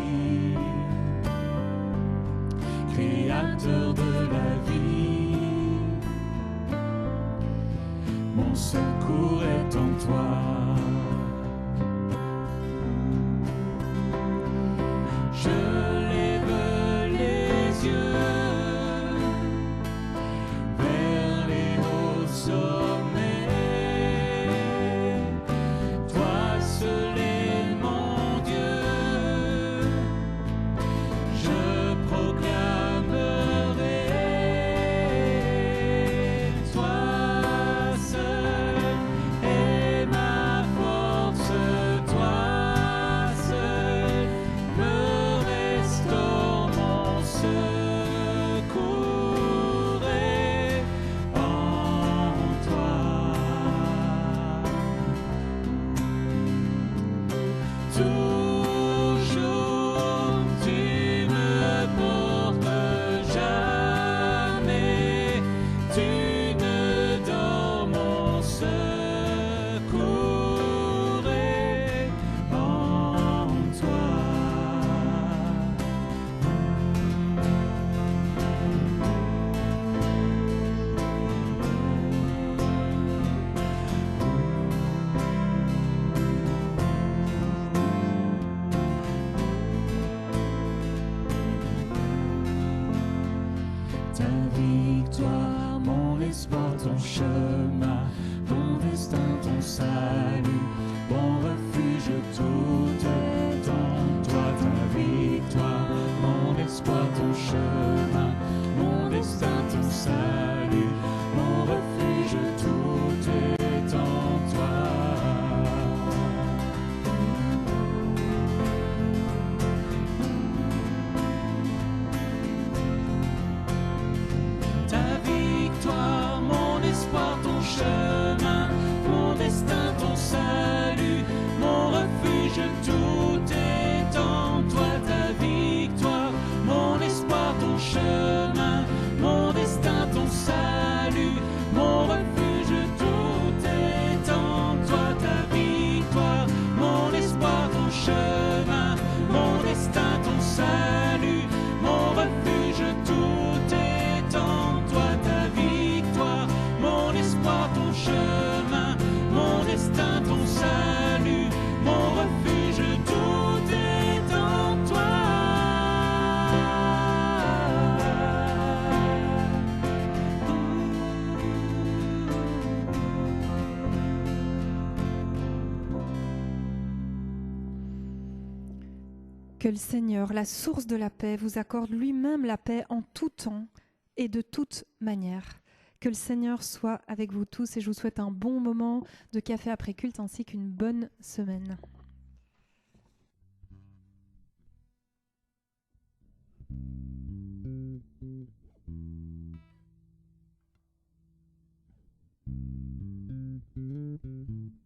Créateur de la vie, mon secours est en toi. Je lève les yeux vers les hauts sommets, toi seul est mon Dieu, je proclamerai, toi seul est ma force. chemin, mon destin, ton salut, mon refuge, tout est en toi, ta victoire, mon espoir, ton chemin, mon destin, ton salut, mon refuge, tout est en toi. Ta victoire, mon espoir, ton chemin, mon destin, ton salut, mon refuge, tout est en toi. Ta victoire, mon espoir, ton chemin, mon destin, ton salut, mon refuge, tout est en toi. Ta victoire, mon espoir, ton chemin, mon destin, ton salut, mon refuge, tout est en toi. Ta victoire, mon espoir, ton chemin, mon destin, ton salut, mon refuge, tout est en toi. Que le Seigneur, la source de la paix, vous accorde lui-même la paix en tout temps et de toute manière. Que le Seigneur soit avec vous tous et je vous souhaite un bon moment de café après culte ainsi qu'une bonne semaine.